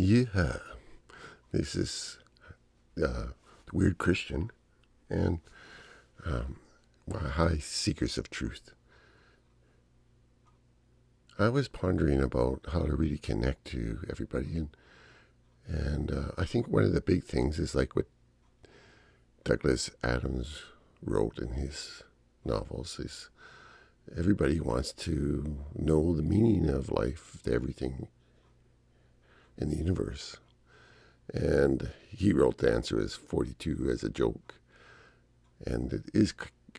Yeah, this is the Weird Christian and high seekers of truth. I was pondering about how to really connect to everybody, and I think one of the big things is like what Douglas Adams wrote in his novels is everybody wants to know the meaning of life, everything in the universe. And he wrote the answer is 42 as a joke. And it is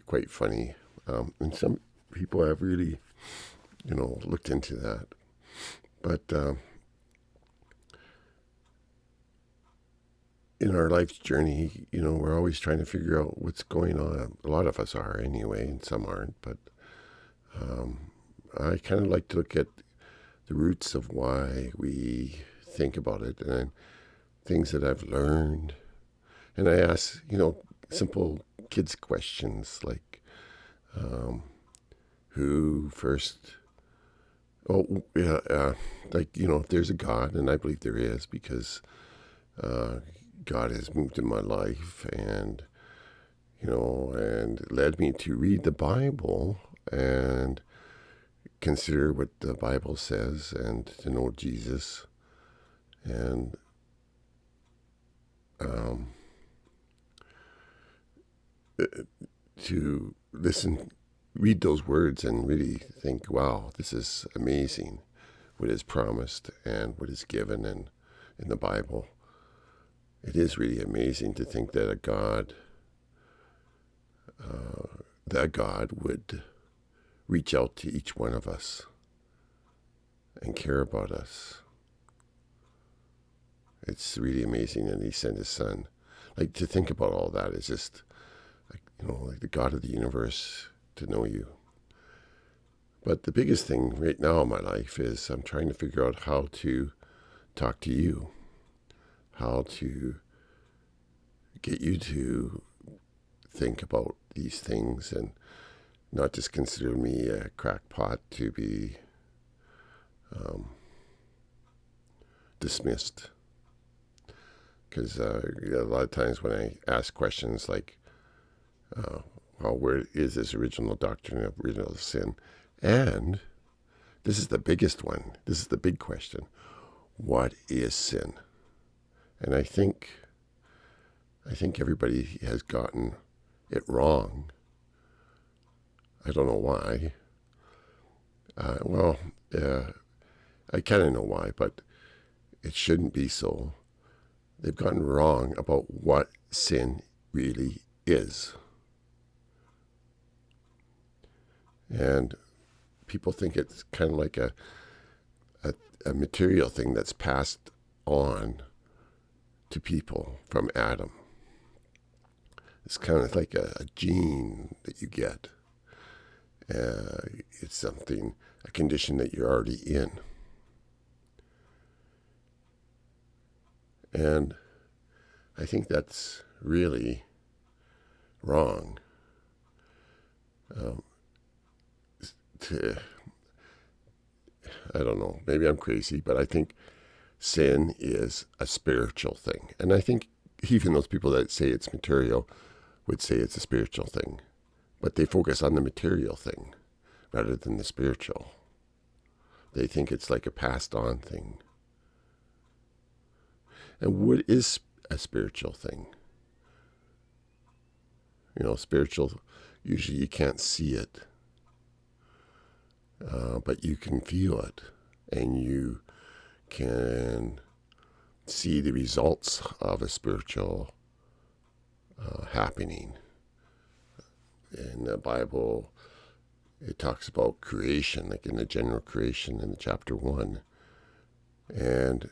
quite funny. And some people have really, looked into that. But in our life's journey, we're always trying to figure out what's going on. A lot of us are anyway, and some aren't. But I kind of like to look at the roots of why we think about it and things that I've learned. And I ask, simple kids questions like, who first, if there's a God, and I believe there is because God has moved in my life and led me to read the Bible and consider what the Bible says and to know Jesus and to read those words and really think, wow, this is amazing what is promised and what is given in the Bible. It is really amazing to think that that God would reach out to each one of us and care about us. It's really amazing that he sent his son. Like, to think about all that is just, like the God of the universe to know you. But the biggest thing right now in my life is I'm trying to figure out how to talk to you, how to get you to think about these things and not just consider me a crackpot to be dismissed. Because a lot of times when I ask questions like, where is this original doctrine of original sin? And this is the biggest one. This is the big question. What is sin? And I think everybody has gotten it wrong. I don't know why. I kind of know why, but it shouldn't be so. They've gotten wrong about what sin really is. And people think it's kind of like a material thing that's passed on to people from Adam. It's kind of like a gene that you get. It's something, a condition that you're already in. And I think that's really wrong. I don't know, maybe I'm crazy, but I think sin is a spiritual thing. And I think even those people that say it's material would say it's a spiritual thing. But they focus on the material thing rather than the spiritual. They think it's like a passed on thing. And what is a spiritual thing? Spiritual, usually you can't see it. But you can feel it. And you can see the results of a spiritual happening. In the Bible, it talks about creation, like in the general creation in chapter 1. And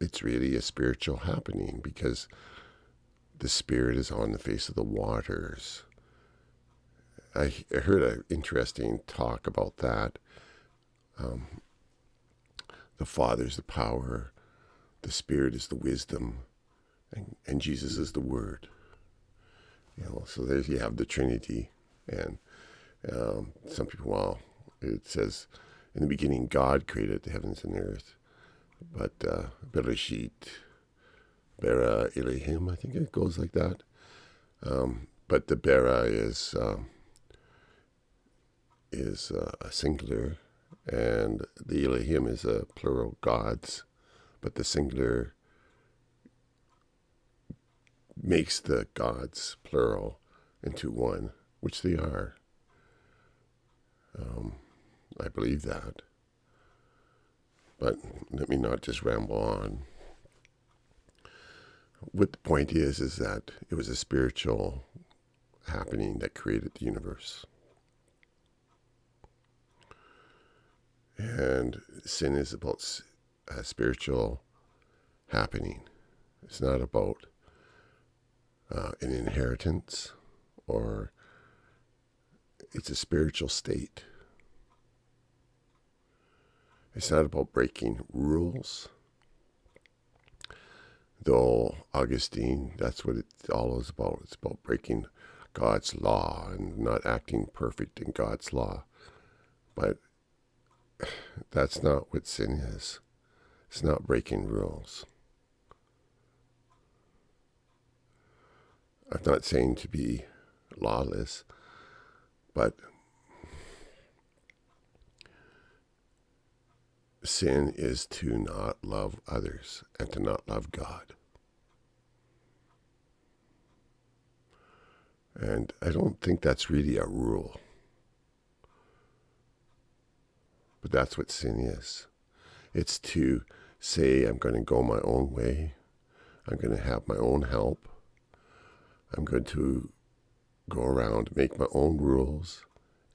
it's really a spiritual happening because the Spirit is on the face of the waters. I heard an interesting talk about that. The Father's the power, the Spirit is the wisdom, and Jesus is the Word. So there you have the Trinity. And some people, it says, in the beginning God created the heavens and the earth. But Bereshit, Bara Elohim, I think it goes like that. But the Bara is a singular, and the Elohim is a plural gods. But the singular makes the gods plural into one, which they are. I believe that. But let me not just ramble on. What the point is that it was a spiritual happening that created the universe. And sin is about a spiritual happening. It's not about an inheritance, or it's a spiritual state. It's not about breaking rules. Though Augustine, that's what it all is about. It's about breaking God's law and not acting perfect in God's law. But that's not what sin is. It's not breaking rules. I'm not saying to be lawless, but sin is to not love others and to not love God. And I don't think that's really a rule. But that's what sin is. It's to say, I'm going to go my own way. I'm going to have my own help. I'm going to go around, make my own rules,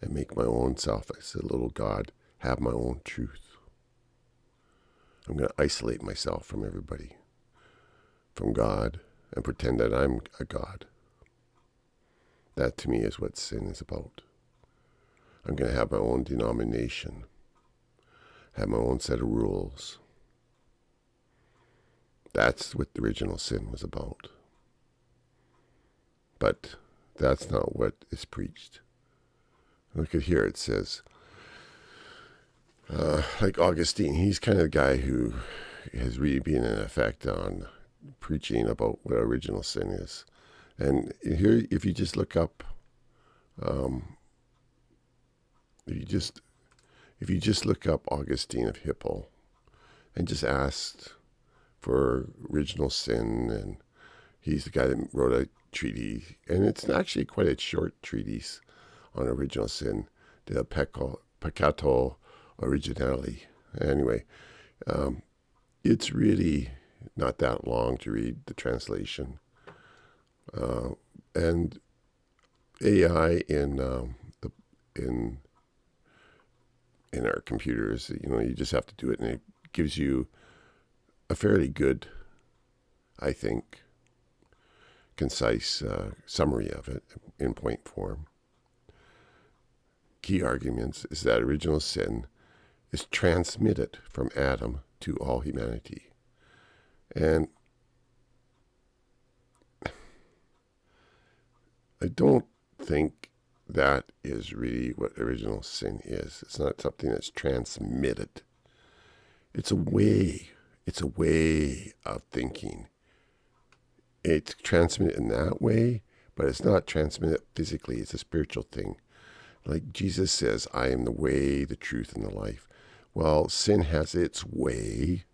and make my own self, as a little God, have my own truth. I'm going to isolate myself from everybody, from God, and pretend that I'm a God. That to me is what sin is about. I'm going to have my own denomination, have my own set of rules. That's what the original sin was about. But that's not what is preached. Look at here, it says, like Augustine, he's kind of the guy who has really been an effect on preaching about what original sin is. And here, if you just look up, if you just look up Augustine of Hippo, and just ask for original sin, and he's the guy that wrote a treatise, and it's actually quite a short treatise on original sin, De Peccato Originali. Anyway, it's really not that long to read the translation. And AI in our computers, you just have to do it, and it gives you a fairly good, I think, concise summary of it in point form. Key arguments is that original sin is transmitted from Adam to all humanity. And I don't think that is really what original sin is. It's not something that's transmitted. It's a way of thinking. It's transmitted in that way, but it's not transmitted physically. It's a spiritual thing. Like Jesus says, I am the way, the truth, and the life. Well, sin has its way,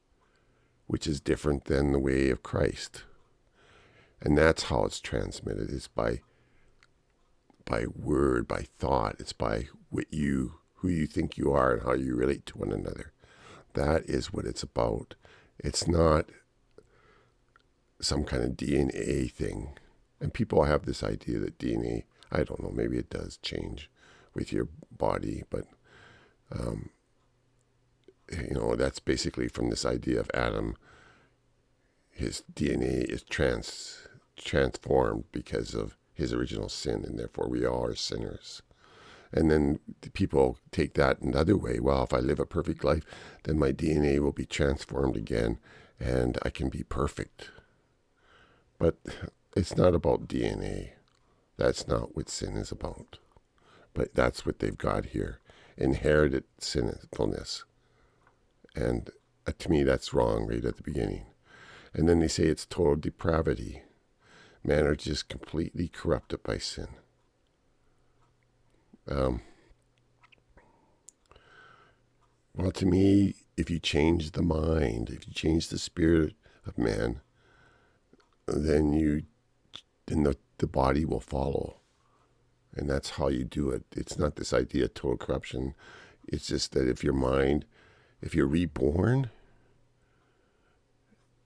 which is different than the way of Christ. And that's how it's transmitted. It's by word, by thought. It's by who you think you are and how you relate to one another. That is what it's about. It's not some kind of DNA thing. And people have this idea that DNA, I don't know, maybe it does change with your body, but that's basically from this idea of Adam. His DNA is transformed because of his original sin, and therefore we all are sinners. And then people take that another way. Well, if I live a perfect life, then my DNA will be transformed again, and I can be perfect. But it's not about DNA. That's not what sin is about. But that's what they've got here. Inherited sinfulness. And to me, that's wrong right at the beginning. And then they say it's total depravity. Men are just completely corrupted by sin. Well, to me, if you change the mind, if you change the spirit of man, then the body will follow. And that's how you do it. It's not this idea of total corruption. It's just that if you're reborn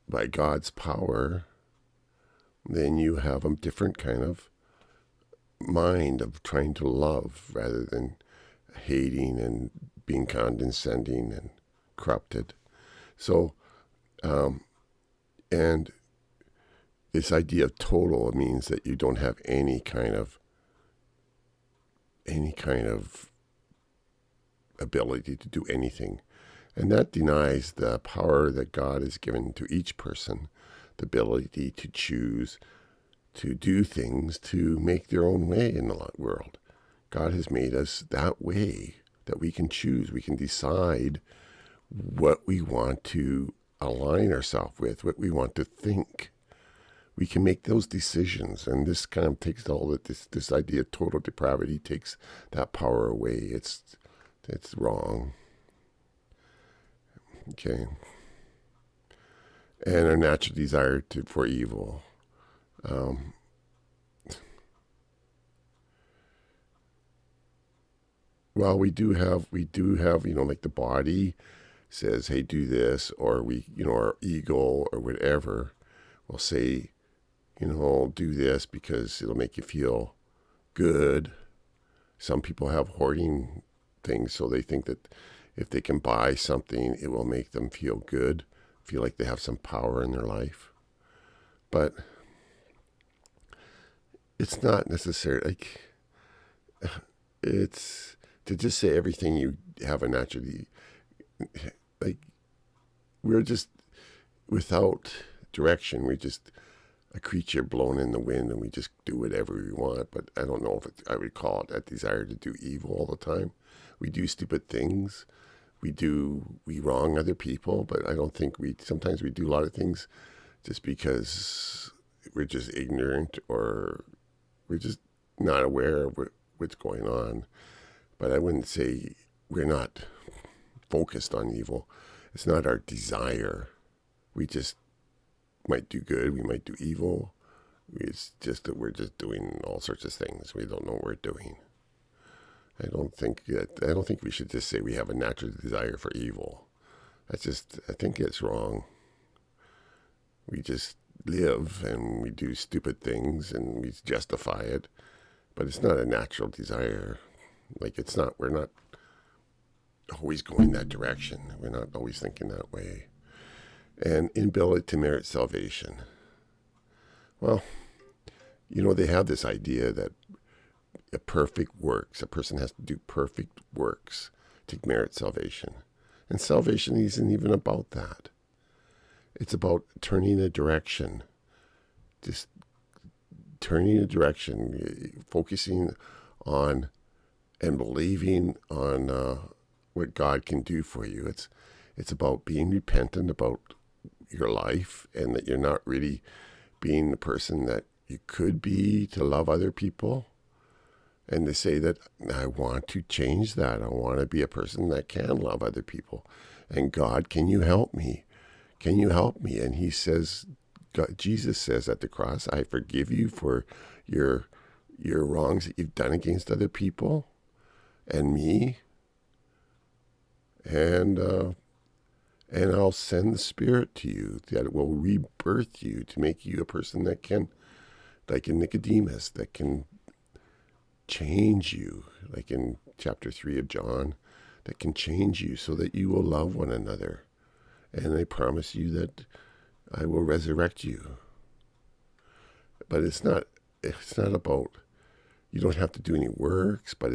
by God's power, then you have a different kind of mind of trying to love rather than hating and being condescending and corrupted. So, and this idea of total means that you don't have any kind of ability to do anything. And that denies the power that God has given to each person, the ability to choose to do things to make their own way in the world. God has made us that way, that we can choose. We can decide what we want to align ourselves with, what we want to think. We can make those decisions, and this kind of takes all that. This idea of total depravity takes that power away. It's wrong. Okay. And our natural desire for evil. Well, we do have, like the body says, hey, do this, or our ego or whatever will say, do this because it'll make you feel good. Some people have hoarding things, so they think that if they can buy something, it will make them feel good, feel like they have some power in their life. But it's not necessary. It's to just say everything you have a naturally, we're just without direction. We're just a creature blown in the wind, and we just do whatever we want. But I don't know if I would call it that desire to do evil all the time. We do stupid things. We wrong other people, but I don't think sometimes we do a lot of things just because we're just ignorant or we're just not aware of what's going on. But I wouldn't say we're not focused on evil. It's not our desire. We just might do good. We might do evil. It's just that we're just doing all sorts of things. We don't know what we're doing. I don't think we should just say we have a natural desire for evil. I think it's wrong. We just live and we do stupid things and we justify it, but it's not a natural desire. We're not always going that direction. We're not always thinking that way. And inability to merit salvation. Well, they have this idea that a person has to do perfect works to merit salvation. And salvation isn't even about that. It's about turning a direction. Just turning a direction, focusing on and believing on what God can do for you. It's about being repentant about your life and that you're not really being the person that you could be to love other people. And to say that I want to change that. I want to be a person that can love other people. And God, can you help me? Can you help me? And he says, Jesus says at the cross, I forgive you for your wrongs that you've done against other people and me. And I'll send the Spirit to you that will rebirth you to make you a person that can, like in Nicodemus, that can change you, like in chapter 3 of John, that can change you so that you will love one another. And I promise you that I will resurrect you. But it's not about, you don't have to do any works, but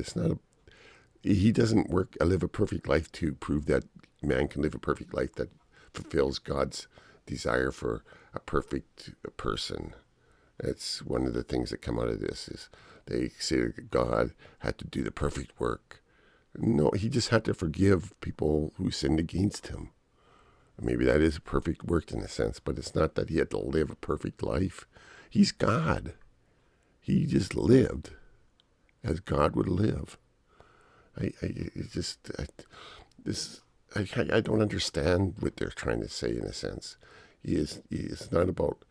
he doesn't live a perfect life to prove that man can live a perfect life that fulfills God's desire for a perfect person. That's one of the things that come out of this is they say that God had to do the perfect work. No, he just had to forgive people who sinned against him. Maybe that is a perfect work in a sense, but it's not that he had to live a perfect life. He's God. He just lived as God would live. I don't understand what they're trying to say in a sense. It's not about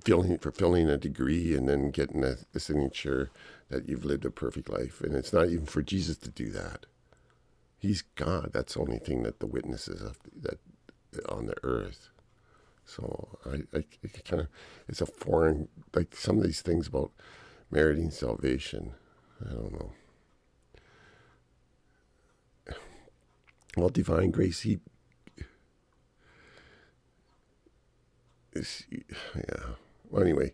fulfilling a degree and then getting a signature that you've lived a perfect life. And it's not even for Jesus to do that. He's God. That's the only thing that the witnesses of that on the earth. So I kind of, it's a foreign, like some of these things about meriting salvation. I don't know. Well, divine grace, yeah. Well, anyway,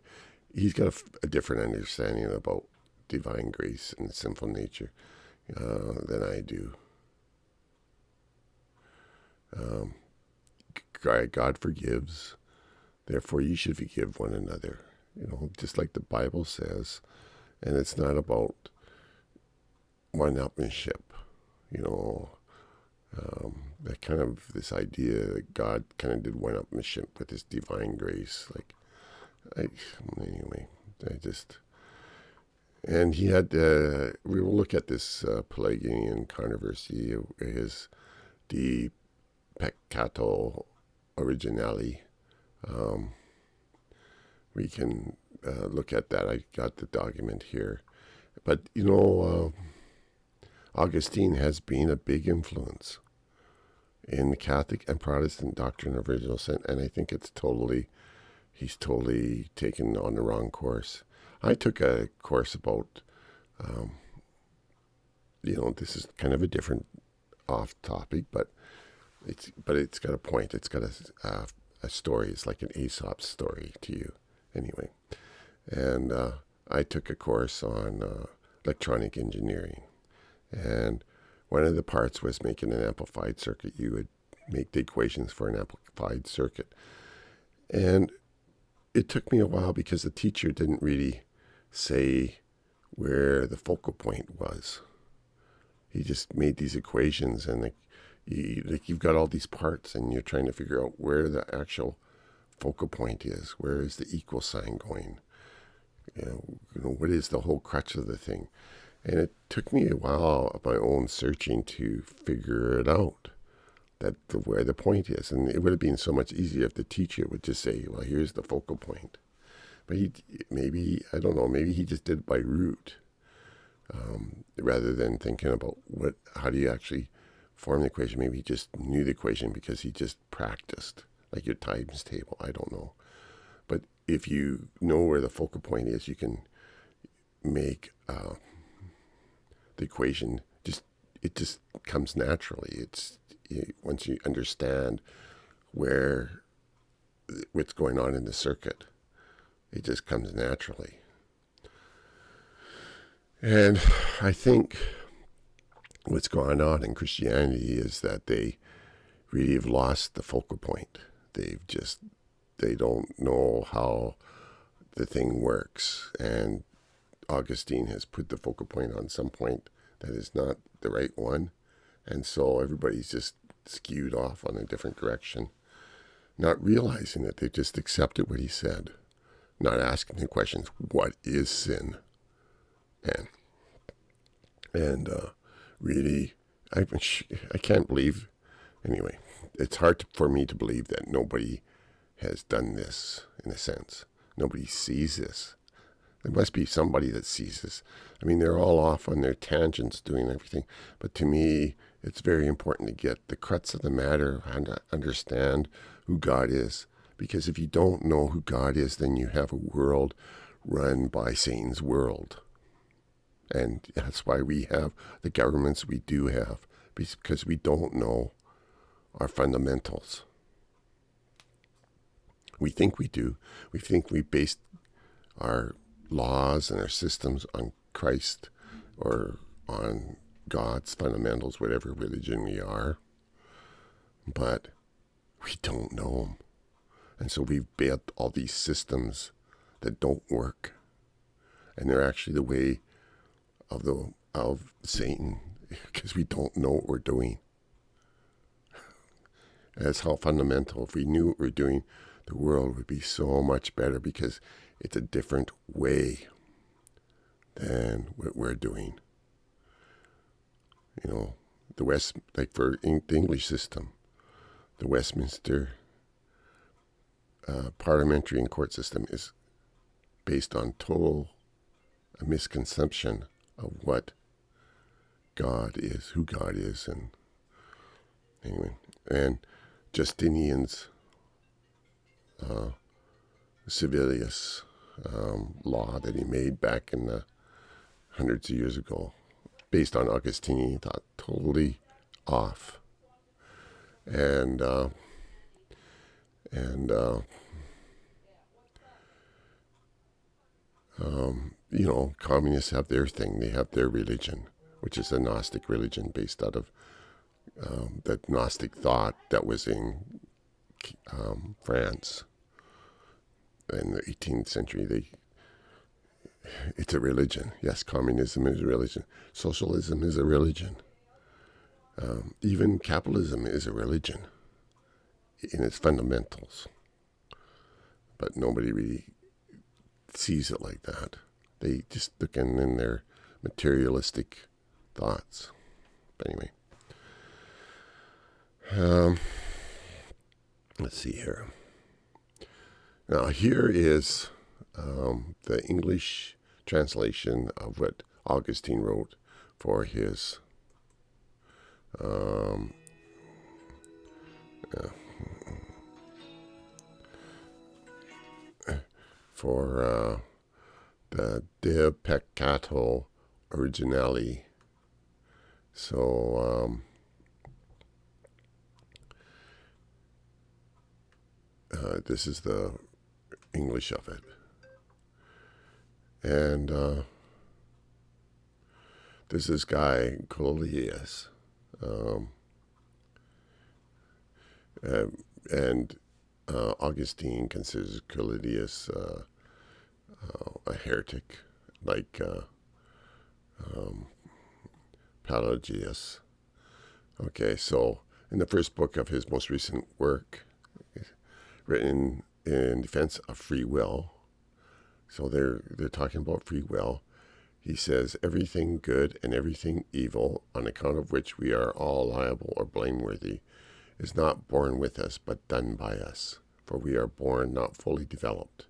he's got a different understanding about divine grace and sinful nature than I do. God forgives, therefore you should forgive one another. Just like the Bible says, and it's not about one-upmanship. That kind of this idea that God kind of did one-upmanship with His divine grace. And he had. We will look at this Pelagian controversy. His de peccato originali. We can look at that. I got the document here, but Augustine has been a big influence in the Catholic and Protestant doctrine of original sin, and I think he's totally taken on the wrong course. I took a course about, this is kind of a different off topic, but it's got a point. It's got a story. It's like an Aesop's story to you, anyway. And I took a course on electronic engineering. And one of the parts was making an amplified circuit. You would make the equations for an amplified circuit. And it took me a while because the teacher didn't really say where the focal point was. He just made these equations, and you've got all these parts, and you're trying to figure out where the actual focal point is. Where is the equal sign going? What is the whole crux of the thing? And it took me a while of my own searching to figure it out, where the point is. And it would have been so much easier if the teacher would just say, well, here's the focal point. But I don't know, maybe he just did it by rote, rather than thinking about how do you actually form the equation. Maybe he just knew the equation because he just practiced, like your times table. I don't know. But if you know where the focal point is, you can make the equation it just comes naturally. Once you understand what's going on in the circuit, it just comes naturally. And I think what's going on in Christianity is that they really have lost the focal point. They don't know how the thing works, and Augustine has put the focal point on some point that is not the right one, and so everybody's just skewed off on a different direction, not realizing that they just accepted what he said, not asking the questions, what is sin? And really, I can't believe, anyway, it's hard for me to believe that nobody has done this, in a sense. Nobody sees this. There must be somebody that sees this. I mean, they're all off on their tangents doing everything. But to me, it's very important to get the crux of the matter and to understand who God is. Because if you don't know who God is, then you have a world run by Satan's world. And that's why we have the governments we do have, because we don't know our fundamentals. We think we do. We think we based our laws and our systems on Christ or on God's fundamentals, whatever religion we are. But we don't know them. And so we've built all these systems that don't work. And they're actually the way of Satan, because we don't know what we're doing. That's how fundamental. If we knew what we're doing, the world would be so much better because it's a different way than what we're doing. You know, the West, like for the English system, the Westminster parliamentary and court system is based on total misconception of what God is, who God is, and anyway, and Justinian's Civilius law that he made back in the hundreds of years ago, based on Augustine, he thought totally off, and you know, communists have their thing. They have their religion, which is a Gnostic religion based out of the Gnostic thought that was in France in the 18th century. It's a religion. Yes, communism is a religion. Socialism is a religion. Even capitalism is a religion in its fundamentals. But nobody really sees it like that. They just look in their materialistic thoughts. But anyway. Let's see here. Now here is the English translation of what Augustine wrote for his the De Peccato Originali. So this is the English of it. And there's this guy, Coelius, and Augustine considers Coelius a heretic, like Pelagius. Okay, so in the first book of his most recent work, written in defense of free will, so they're talking about free will. He says, everything good and everything evil, on account of which we are all liable or blameworthy, is not born with us, but done by us. For we are born not fully developed,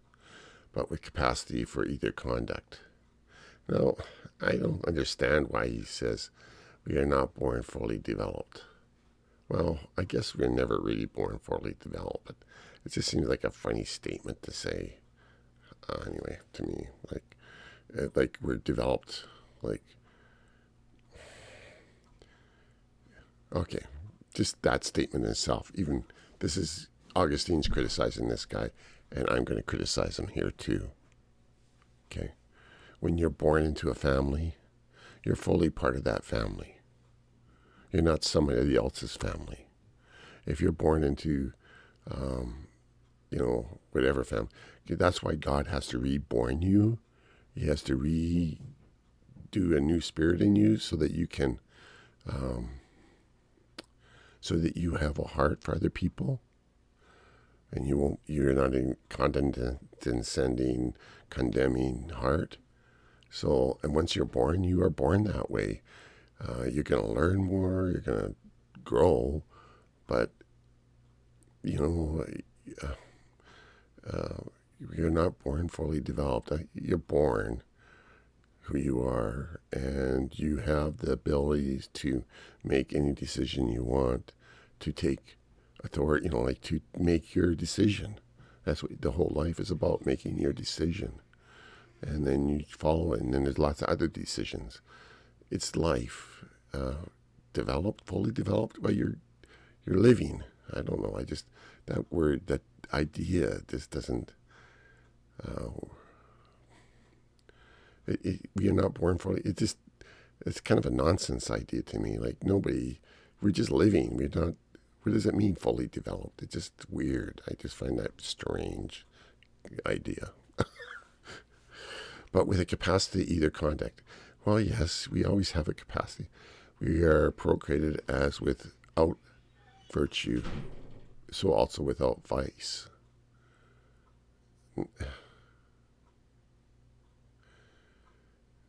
but with capacity for either conduct. Now, I don't understand why he says we are not born fully developed. Well, I guess we're never really born fully developed, but it just seems like a funny statement to say. Anyway, to me, like we're developed, like, okay, just that statement in itself. Even this is Augustine's criticizing this guy, and I'm going to criticize him here too. Okay, when you're born into a family, you're fully part of that family. You're not somebody else's family. If you're born into, whatever family, that's why God has to reborn you. He has to do a new spirit in you so that you can, so that you have a heart for other people, and you're not in condescending, condemning heart. So, and once you're born, you are born that way. You're going to learn more, you're going to grow, but, you're not born fully developed. You're born who you are, and you have the abilities to make any decision you want, to take authority, to make your decision. That's what the whole life is about, making your decision. And then you follow it, and then there's lots of other decisions. It's life, fully developed, well, you're living. I don't know, that word, that idea just doesn't, we are not born fully, it's kind of a nonsense idea to me. Like, we're just living, we're not, what does it mean, fully developed? It's just weird. I just find that strange idea. But with a capacity to either conduct. Well, yes, we always have a capacity. We are procreated as without virtue. so also without vice.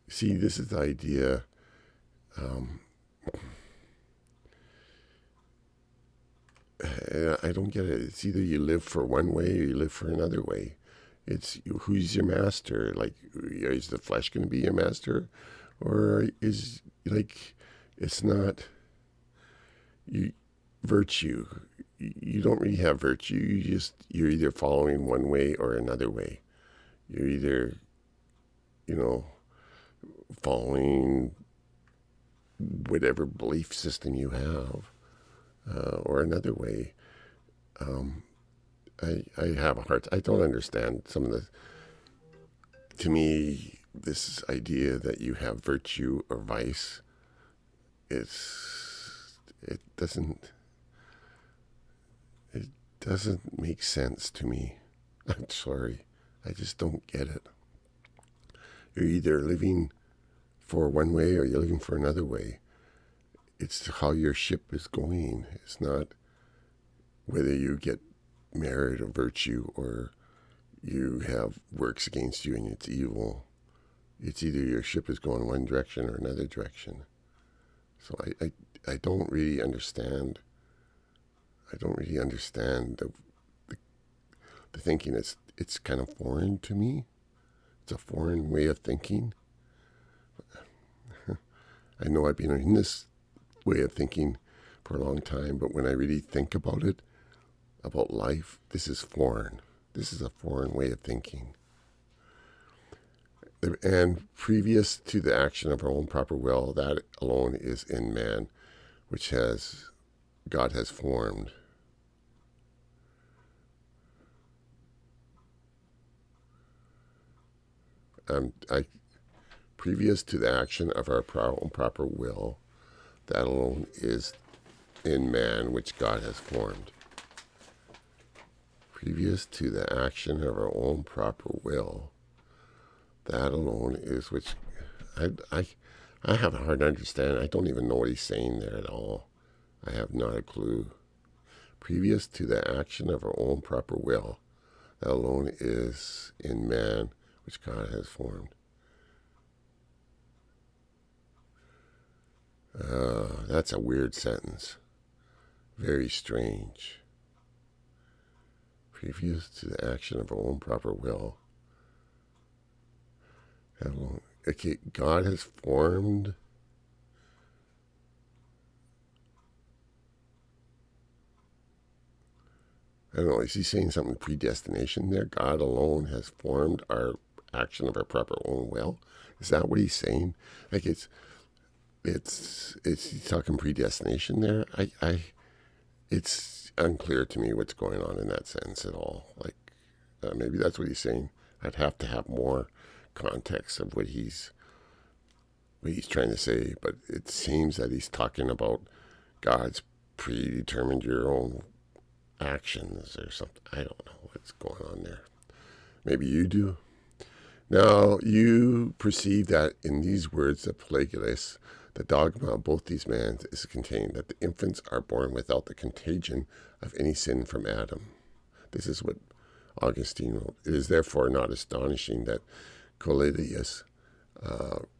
See, this is the idea. I don't get it. It's either you live for one way or you live for another way. It's who's your master? Like, is the flesh going to be your master, or is like it's not you virtue? You don't really have virtue. You're either following one way or another way. You're either following whatever belief system you have, or another way. I have a hard. I don't understand some of the. To me, this idea that you have virtue or vice, it doesn't make sense to me. I'm sorry, I just don't get it. You're either living for one way or you're living for another way. It's how your ship is going. It's not whether you get merit or virtue or you have works against you and it's evil. It's either your ship is going one direction or another direction. So I don't really understand. I don't really understand the thinking. It's kind of foreign to me. It's a foreign way of thinking. I know I've been in this way of thinking for a long time, but when I really think about it, about life, this is foreign. This is a foreign way of thinking. And previous to the action of our own proper will, that alone is in man, which God has formed. Previous to the action of our own proper will, that alone is in man, which God has formed. Previous to the action of our own proper will, that alone is which I have a hard to understand. I don't even know what he's saying there at all. I have not a clue. Previous to the action of our own proper will, that alone is in man, which God has formed. That's a weird sentence. Very strange. Previous to the action of our own proper will. Okay, God has formed. I don't know, is he saying something predestination there? God alone has formed our action of our proper own will? Is that what he's saying? Like it's he's talking predestination there. It's unclear to me what's going on in that sentence at all. Like maybe that's what he's saying. I'd have to have more context of what he's trying to say, but it seems that he's talking about God's predetermined your own actions or something. I don't know what's going on there. Maybe you do. Now, you perceive that in these words of Pelagius, the dogma of both these men is contained that the infants are born without the contagion of any sin from Adam. This is what Augustine wrote. It is therefore not astonishing that Pelagius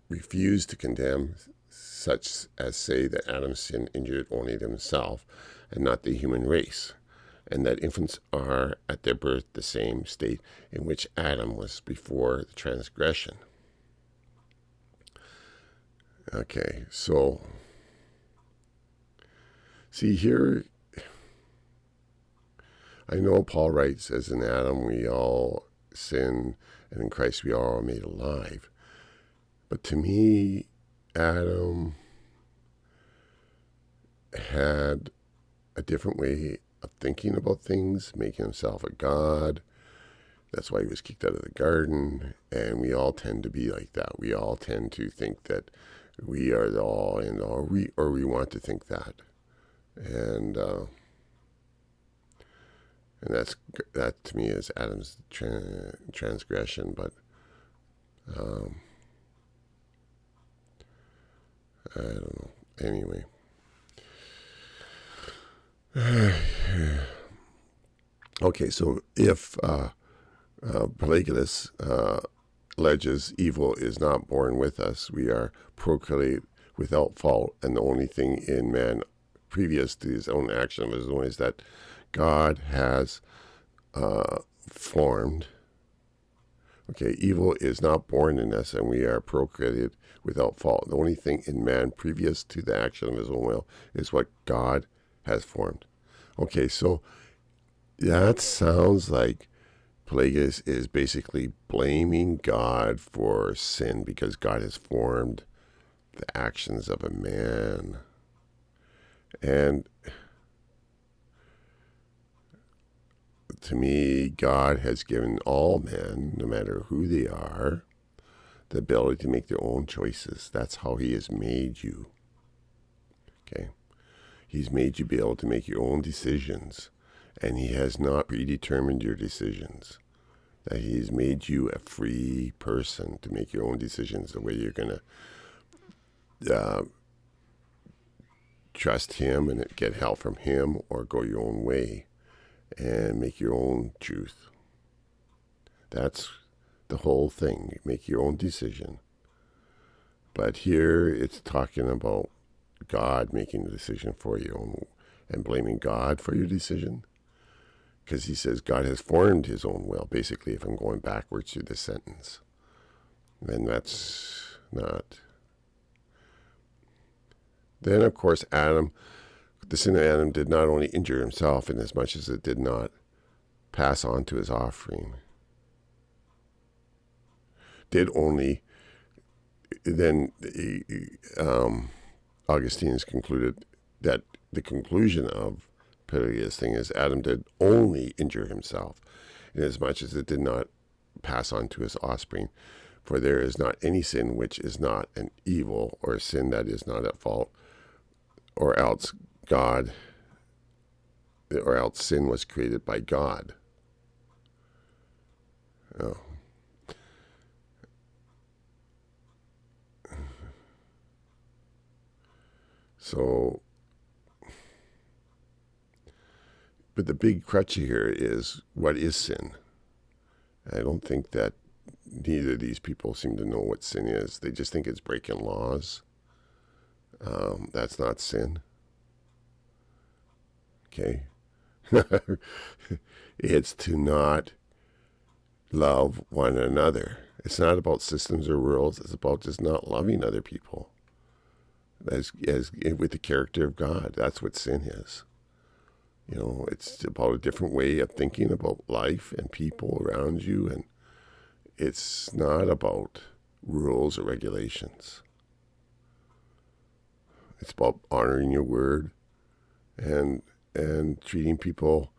refused to condemn such as say that Adam's sin injured only himself and not the human race, and that infants are at their birth the same state in which Adam was before the transgression. Okay, so see here, I know Paul writes, as in Adam we all sin, and in Christ we all are made alive. But to me, Adam had a different way of thinking about things, making himself a god. That's why he was kicked out of the garden, and we all tend to be like that. We all tend to think that we are the all and all, or we want to think that, and that to me is Adam's transgression. But I don't know. Anyway. Okay, so if Pelagius alleges evil is not born with us, we are procreated without fault, and the only thing in man previous to his own action of his own is that God has formed. Okay, evil is not born in us, and we are procreated without fault. The only thing in man previous to the action of his own will is what God has formed. Okay, so that sounds like Pelagius is basically blaming God for sin because God has formed the actions of a man. And to me, God has given all men, no matter who they are, the ability to make their own choices. That's how he has made you. Okay? He's made you be able to make your own decisions, and he has not predetermined your decisions. That he's made you a free person to make your own decisions, the way you're going to trust him and get help from him, or go your own way and make your own truth. That's the whole thing. Make your own decision. But here it's talking about God making the decision for you and blaming God for your decision. Because he says God has formed his own will. Basically, if I'm going backwards through this sentence, then that's not. Then, of course, Adam, the sin of Adam did not only injure himself in as much as it did not pass on to his offspring. Did only, then Augustine has concluded that the conclusion of Pelagius' thing is Adam did only injure himself in as much as it did not pass on to his offspring. For there is not any sin which is not an evil, or a sin that is not at fault, or else sin was created by God. Oh. So, but the big crutch here is, what is sin? I don't think that neither of these people seem to know what sin is. They just think it's breaking laws. That's not sin. Okay? It's to not love one another. It's not about systems or rules. It's about just not loving other people. As with the character of God. That's what sin is. You know, it's about a different way of thinking about life and people around you, and it's not about rules or regulations. It's about honoring your word and treating people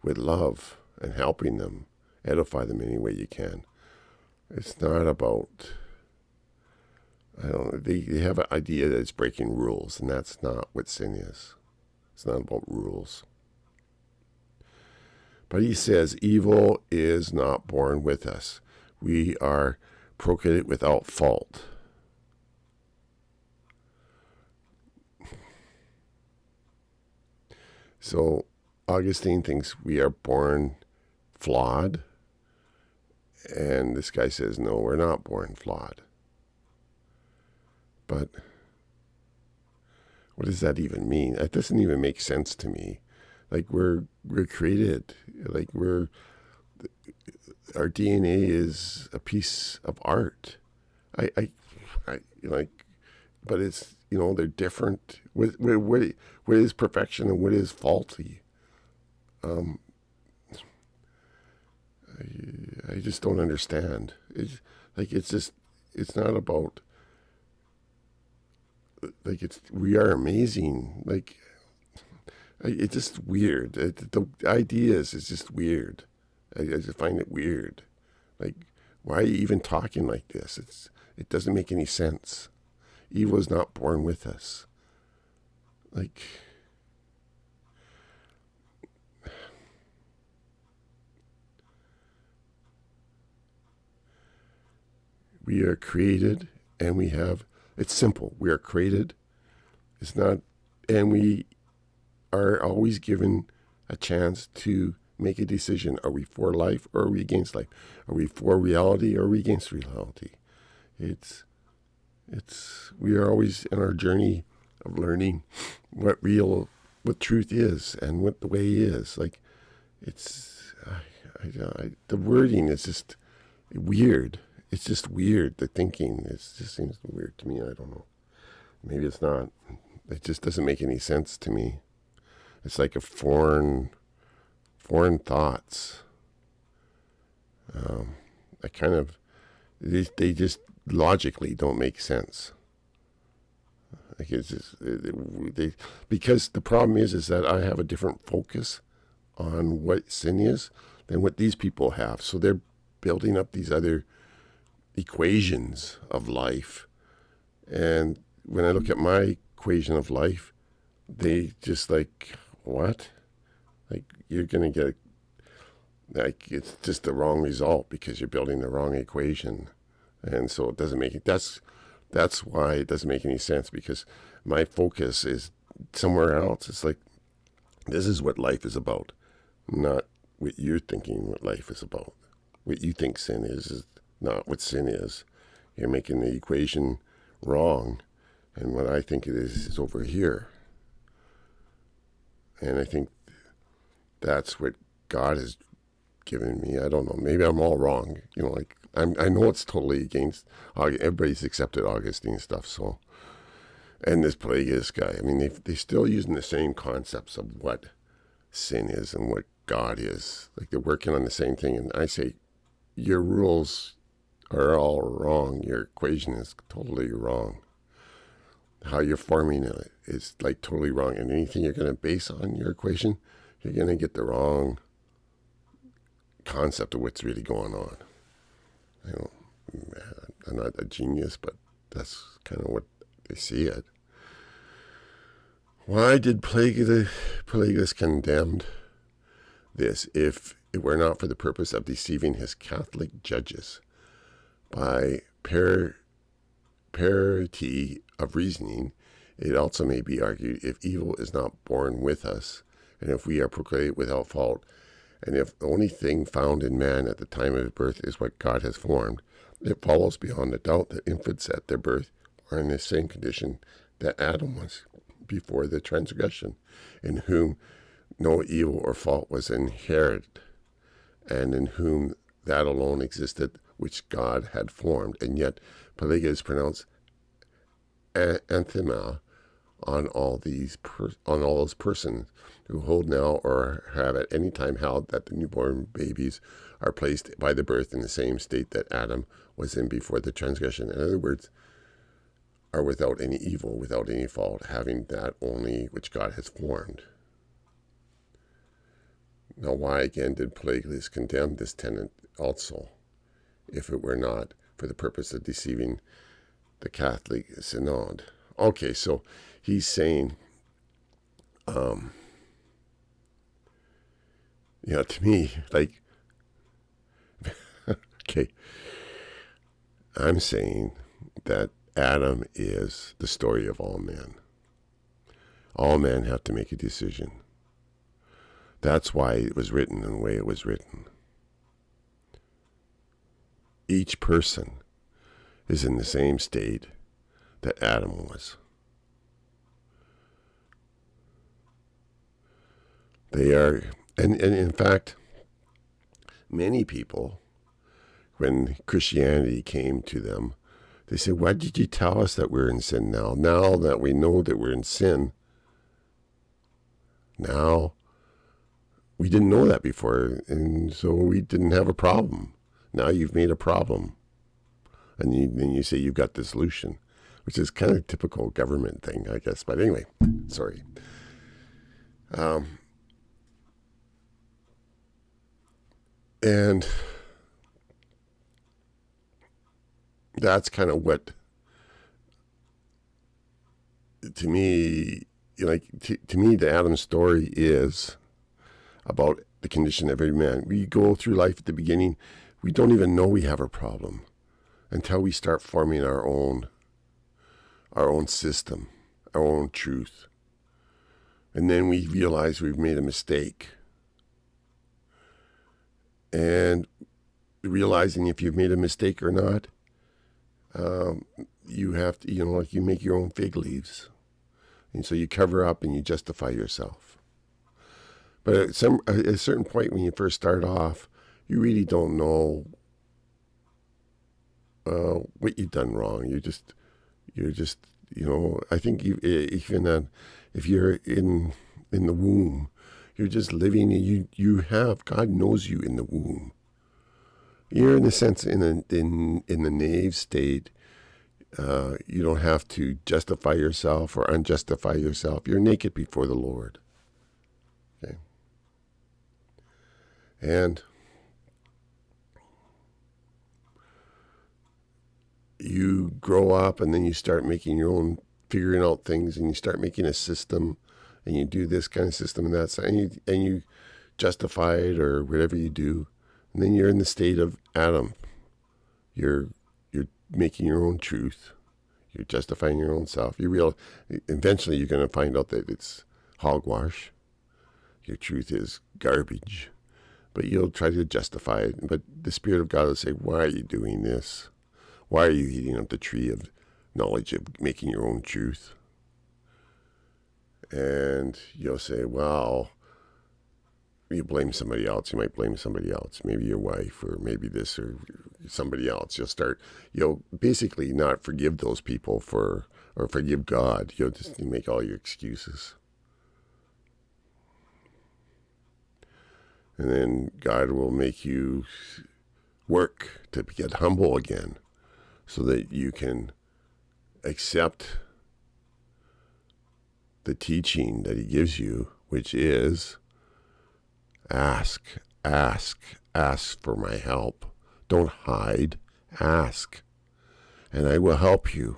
with love and helping them, edify them any way you can. It's not about, I don't know, they have an idea that it's breaking rules, and that's not what sin is. It's not about rules. But he says evil is not born with us. We are procreated without fault. So Augustine thinks we are born flawed. And this guy says, no, we're not born flawed. But what does that even mean? That doesn't even make sense to me. Like we're created, like our DNA is a piece of art. I like, but it's, they're different. What is perfection and what is faulty? I just don't understand. It's not about, we are amazing. Like, it's just weird. The ideas is just weird. I just find it weird. Like, why are you even talking like this? It doesn't make any sense. Evil is not born with us. Like, we are created, and we have, it's simple. We are created. It's not, and we are always given a chance to make a decision. Are we for life or are we against life? Are we for reality or are we against reality? We are always in our journey of learning what truth is and what the way is. Like, the wording is just weird. It's just weird. The thinking, it just seems weird to me. I don't know. Maybe it's not. It just doesn't make any sense to me. It's like a foreign thoughts. They just logically don't make sense. Like, it's just because the problem is that I have a different focus on what sin is than what these people have. So they're building up these other equations of life, and when I look at my equation of life, they just like, what? Like, you're gonna get it's just the wrong result because you're building the wrong equation, and so it doesn't make it. That's why it doesn't make any sense, because my focus is somewhere else. It's like, this is what life is about, not what you're thinking what life is about. What you think sin is not what sin is. You're making the equation wrong, and what I think it is over here. And I think that's what God has given me. I don't know. Maybe I'm all wrong. Like, I know it's totally against. Everybody's accepted Augustine stuff. So, and this Pelagius guy. I mean, they're still using the same concepts of what sin is and what God is. Like, they're working on the same thing. And I say, your rules are all wrong. Your equation is totally wrong. How you're forming it is like totally wrong. And anything you're going to base on your equation, you're going to get the wrong concept of what's really going on. I'm not a genius, but that's kind of what they see it. Why did Pelagius condemn this if it were not for the purpose of deceiving his Catholic judges by parity of reasoning? It also may be argued, if evil is not born with us, and if we are procreated without fault, and if the only thing found in man at the time of his birth is what God has formed, it follows beyond a doubt that infants at their birth are in the same condition that Adam was before the transgression, in whom no evil or fault was inherited, and in whom that alone existed which God had formed. And yet Pelagius pronounced anathema on all those persons who hold now or have at any time held that the newborn babies are placed by the birth in the same state that Adam was in before the transgression. In other words, are without any evil, without any fault, having that only which God has formed. Now, why again did Pelagius condemn this tenet also, if it were not for the purpose of deceiving the Catholic Synod? Okay, so he's saying, to me, like, okay, I'm saying that Adam is the story of all men. All men have to make a decision. That's why it was written in the way it was written. Each person is in the same state that Adam was. They are, and in fact, many people, when Christianity came to them, they said, why did you tell us that we're in sin now? Now that we know that we're in sin, now we didn't know that before, and so we didn't have a problem. Now you've made a problem. And then you say you've got the solution, which is kind of a typical government thing, I guess. But anyway, sorry. And that's kind of what, to me, to me, the Adam story is about the condition of every man. We go through life at the beginning, we don't even know we have a problem until we start forming our own system, our own truth. And then we realize we've made a mistake. and realizing if you've made a mistake or not. You have to, like you make your own fig leaves. And so you cover up and you justify yourself. But at a certain point when you first start off, you really don't know what you've done wrong. You're just, I think even if you're in the womb, you're just living. God knows you in the womb. You're in a sense in the naive state. You don't have to justify yourself or unjustify yourself. You're naked before the Lord. Okay. And you grow up and then you start making your own, figuring out things, and you start making a system, and you do this kind of system and that, and you justify it or whatever you do. And then you're in the state of Adam. You're making your own truth. You're justifying your own self. Eventually you're going to find out that it's hogwash. Your truth is garbage. But you'll try to justify it. But the Spirit of God will say, why are you doing this? Why are you eating of the tree of knowledge of making your own truth? And you'll say, well, you blame somebody else. You might blame somebody else, maybe your wife or maybe this or somebody else. You'll basically not forgive those people or forgive God. You'll just make all your excuses. And then God will make you work to get humble again so that you can accept the teaching that he gives you, which is ask for my help. Don't hide. Ask, and I will help you.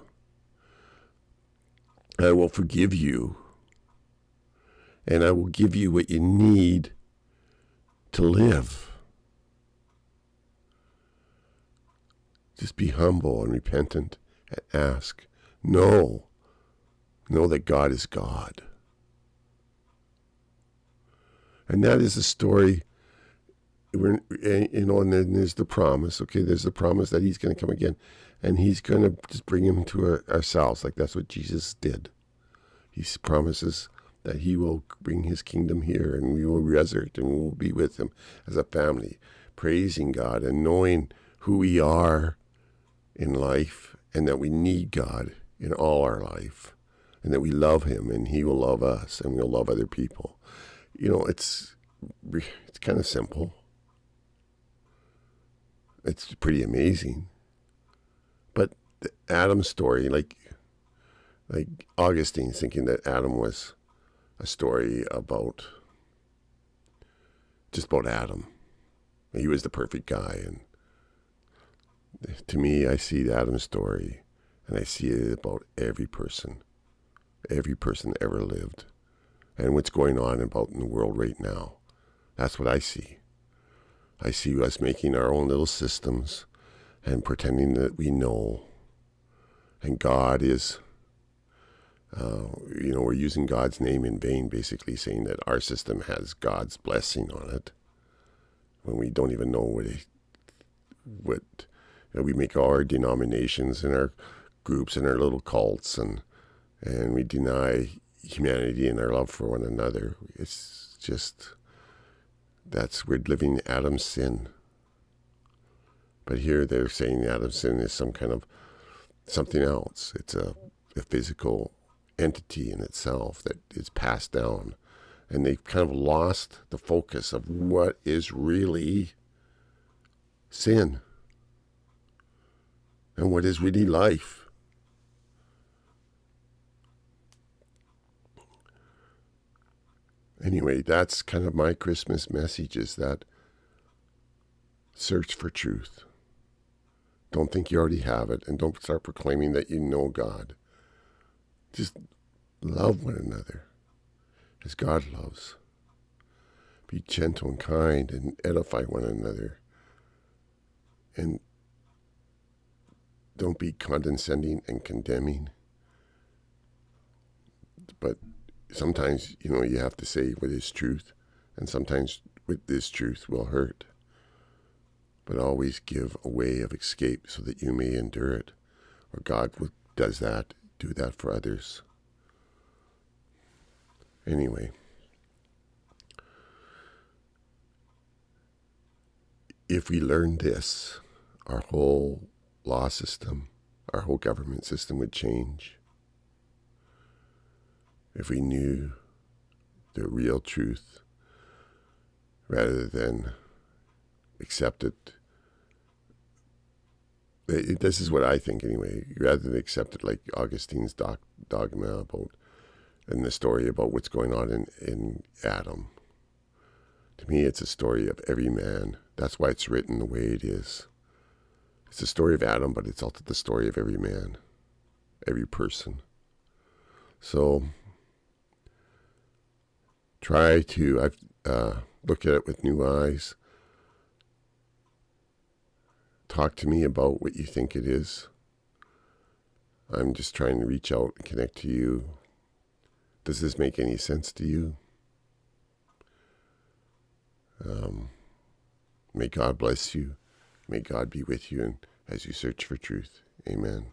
I will forgive you, and I will give you what you need to live. Just be humble and repentant and ask. Know that God is God. And that is the story. And then there's the promise. Okay, there's the promise that he's going to come again, and he's going to just bring him to ourselves. Like that's what Jesus did. He promises that he will bring his kingdom here, and we will resurrect, and we will be with him as a family, praising God and knowing who we are in life, and that we need God in all our life, and that we love him, and he will love us, and we'll love other people. It's kind of simple. It's pretty amazing. But the Adam story, like Augustine thinking that Adam was a story just about Adam. He was the perfect guy. And to me, I see the Adam story, and I see it about every person that ever lived, and what's going on about in the world right now. That's what I see. I see us making our own little systems and pretending that we know. And God is, we're using God's name in vain, basically saying that our system has God's blessing on it, when we don't even know what we make all our denominations and our groups and our little cults, and we deny humanity and our love for one another. It's just, we're living Adam's sin. But here they're saying Adam's sin is some kind of something else. It's a physical entity in itself that is passed down. And they've kind of lost the focus of what is really sin and what is really life. Anyway, that's kind of my Christmas message, is that search for truth. Don't think you already have it, and don't start proclaiming that you know God. Just love one another as God loves. Be gentle and kind and edify one another. And don't be condescending and condemning. But sometimes, you have to say what is truth, and sometimes what is truth will hurt. but always give a way of escape so that you may endure it. Or God does that, do that for others. Anyway, if we learned this, our whole law system, our whole government system would change. If we knew the real truth rather than accept it. This is what I think anyway, rather than accept it like Augustine's dogma about, and the story about what's going on in Adam. To me, it's a story of every man. That's why it's written the way it is. It's a story of Adam, but it's also the story of every man, every person. So try to look at it with new eyes. Talk to me about what you think it is. I'm just trying to reach out and connect to you. Does this make any sense to you? May God bless you. May God be with you as you search for truth. Amen.